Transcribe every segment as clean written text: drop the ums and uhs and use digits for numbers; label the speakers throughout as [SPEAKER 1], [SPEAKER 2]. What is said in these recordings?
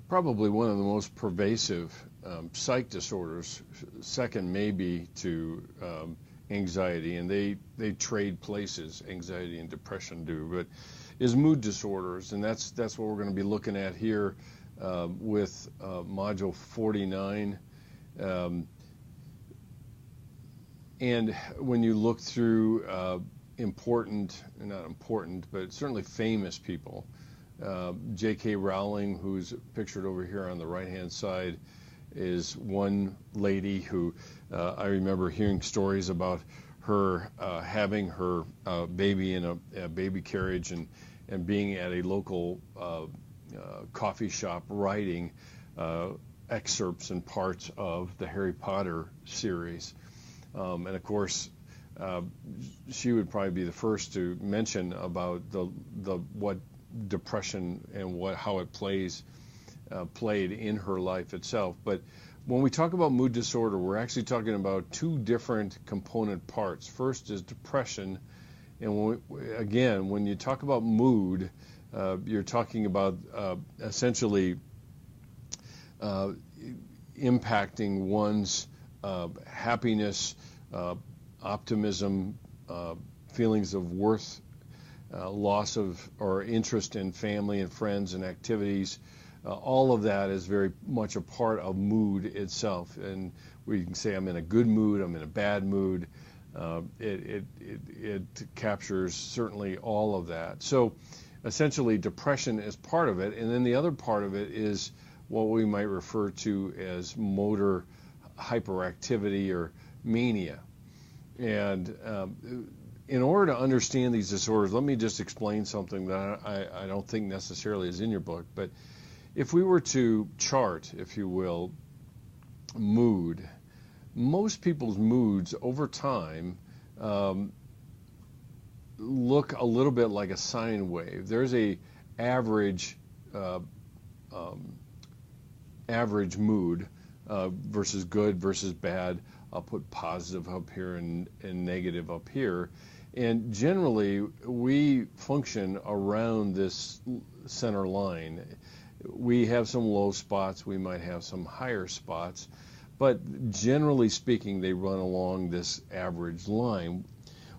[SPEAKER 1] probably one of the most pervasive psych disorders, second maybe to anxiety, and they trade places, anxiety and depression do, but is mood disorders, and that's what we're going to be looking at here with Module 49. And when you look through not important, but certainly famous people, J.K. Rowling, who's pictured over here on the right-hand side, is one lady who I remember hearing stories about her having her baby in a baby carriage and being at a local coffee shop writing excerpts and parts of the Harry Potter series. And of course, she would probably be the first to mention about what depression and how it played in her life itself. But when we talk about mood disorder, we're actually talking about two different component parts. First is depression, and when you talk about mood, you're talking about essentially impacting one's happiness, optimism, feelings of worth, loss of or interest in family and friends and activities. All of that is very much a part of mood itself, and we can say I'm in a good mood, I'm in a bad mood. It captures certainly all of that. So essentially depression is part of it, and then the other part of it is what we might refer to as motor hyperactivity or mania. And in order to understand these disorders, let me just explain something that I don't think necessarily is in your book, but if we were to chart, if you will, mood, most people's moods over time look a little bit like a sine wave. There's a average mood versus good versus bad. I'll put positive up here and negative up here. And generally, we function around this center line. We have some low spots, we might have some higher spots, but generally speaking, they run along this average line.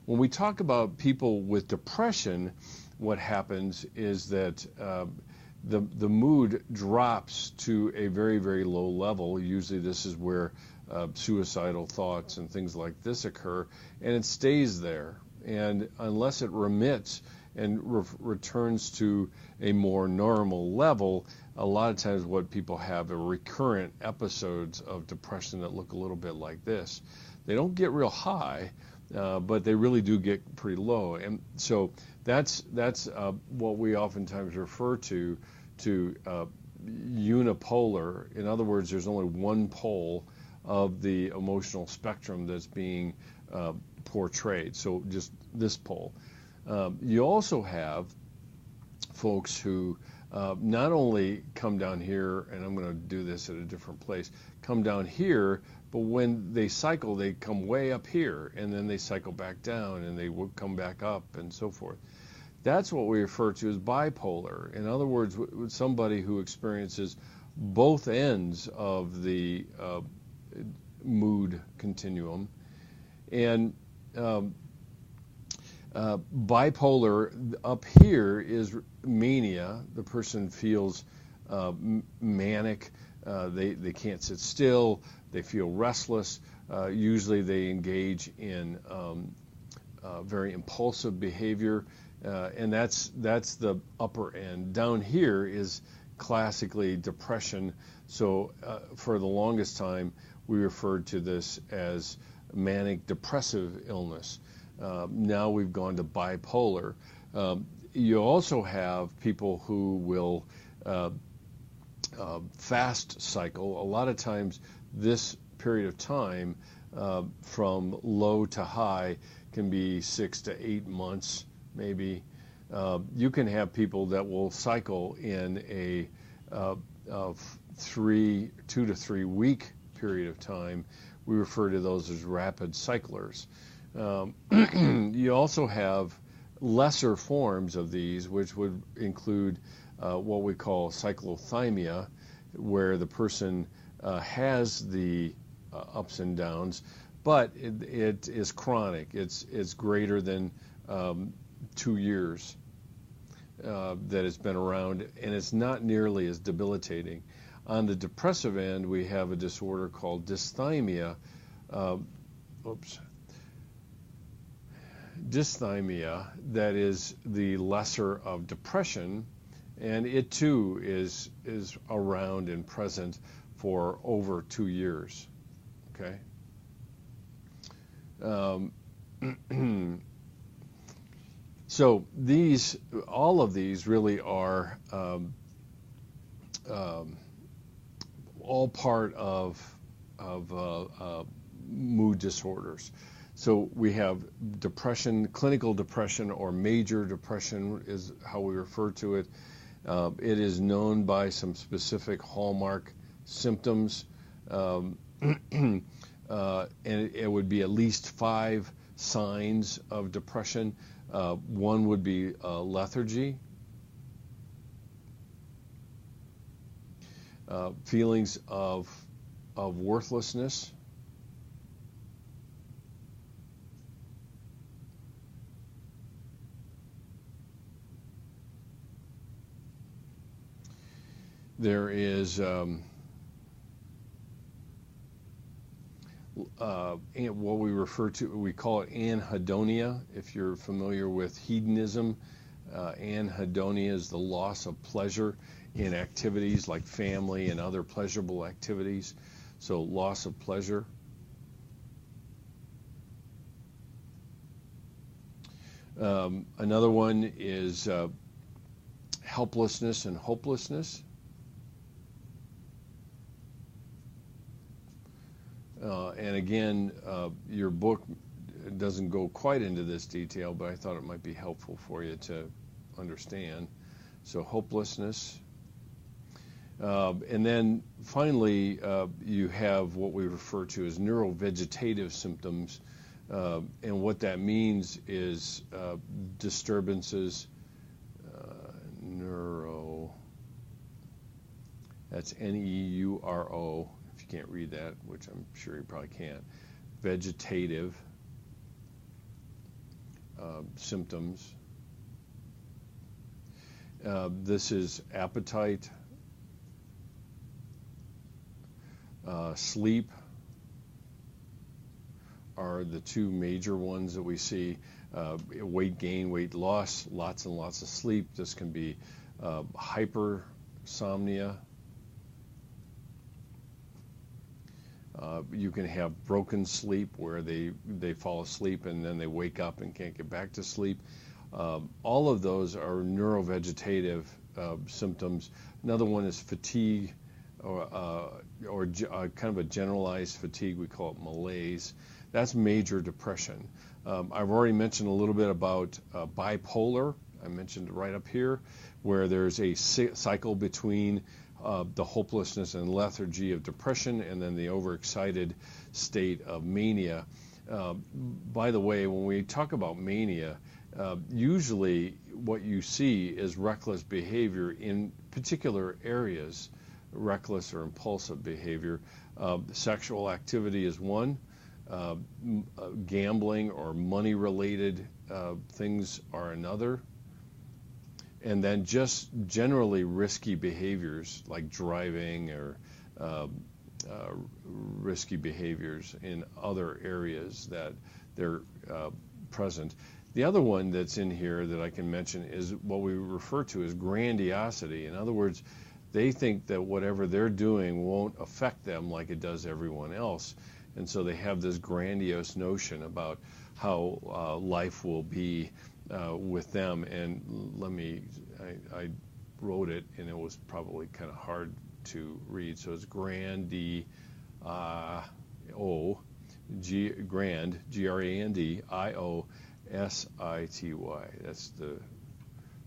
[SPEAKER 1] When we talk about people with depression, what happens is that the mood drops to a very, very low level. Usually this is where suicidal thoughts and things like this occur, and it stays there. And unless it remits and returns to a more normal level, a lot of times what people have are recurrent episodes of depression that look a little bit like this. They don't get real high, but they really do get pretty low. And so that's what we oftentimes refer to unipolar. In other words, there's only one pole of the emotional spectrum that's being portrayed, so just this pole. You also have folks who not only come down here, and I'm going to do this at a different place, come down here, but when they cycle, they come way up here, and then they cycle back down, and they will come back up, and so forth. That's what we refer to as bipolar. In other words, with somebody who experiences both ends of the mood continuum. And bipolar up here is mania. The person feels manic. They can't sit still. They feel restless. Usually they engage in very impulsive behavior, and that's the upper end. Down here is classically depression. So for the longest time, we referred to this as manic depressive illness. Now we've gone to bipolar. You also have people who will fast cycle. A lot of times this period of time from low to high can be 6 to 8 months maybe. You can have people that will cycle in a 2 to 3 week period of time. We refer to those as rapid cyclers. You also have lesser forms of these, which would include what we call cyclothymia, where the person has the ups and downs, but it is chronic. It's greater than 2 years that it's been around, and it's not nearly as debilitating. On the depressive end, we have a disorder called dysthymia. Dysthymia, that is the lesser of depression, and it too is around and present for over 2 years. Okay. So all of these really are all part of mood disorders. So we have depression, clinical depression, or major depression is how we refer to it. It is known by some specific hallmark symptoms, and it would be at least 5 signs of depression. One would be lethargy, feelings of worthlessness, there is what we call it anhedonia. If you're familiar with hedonism, anhedonia is the loss of pleasure in activities like family and other pleasurable activities. So loss of pleasure. Another one is helplessness and hopelessness. And again, your book doesn't go quite into this detail, but I thought it might be helpful for you to understand. So hopelessness. And then finally, you have what we refer to as neurovegetative symptoms. And what that means is disturbances, that's Neuro. Can't read that, which I'm sure you probably can't. Vegetative symptoms. This is appetite, sleep are the 2 major ones that we see. Weight gain, weight loss, lots and lots of sleep. This can be hypersomnia. You can have broken sleep where they fall asleep and then they wake up and can't get back to sleep. All of those are neurovegetative symptoms. Another one is fatigue, or kind of a generalized fatigue. We call it malaise. That's major depression. I've already mentioned a little bit about bipolar. I mentioned right up here, where there's a cycle between the hopelessness and lethargy of depression, and then the overexcited state of mania. By the way, when we talk about mania, usually what you see is reckless behavior in particular areas, reckless or impulsive behavior. Sexual activity is one. Gambling or money-related things are another. And then just generally risky behaviors like driving or risky behaviors in other areas that they're present. The other one that's in here that I can mention is what we refer to as grandiosity. In other words, they think that whatever they're doing won't affect them like it does everyone else. And so they have this grandiose notion about how life will be with them. And I wrote it, and it was probably kind of hard to read. So it's Grandiosity, That's the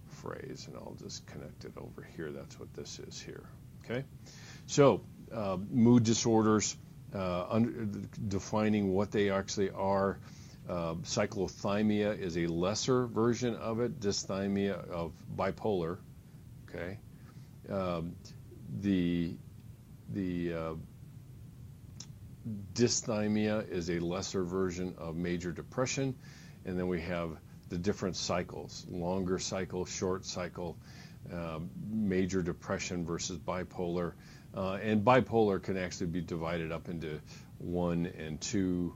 [SPEAKER 1] phrase, and I'll just connect it over here. That's what this is here. Okay, so mood disorders, defining what they actually are. Cyclothymia is a lesser version of it. Dysthymia of bipolar. Okay, the dysthymia is a lesser version of major depression, and then we have the different cycles: longer cycle, short cycle, major depression versus bipolar. And bipolar can actually be divided up into 1 and 2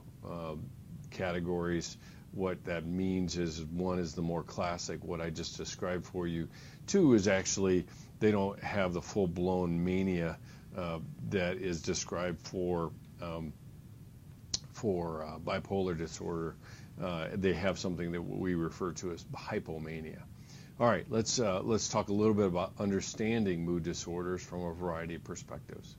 [SPEAKER 1] categories. What that means is 1 is the more classic, what I just described for you. 2 is actually, they don't have the full-blown mania that is described for bipolar disorder. They have something that we refer to as hypomania. All right, let's talk a little bit about understanding mood disorders from a variety of perspectives.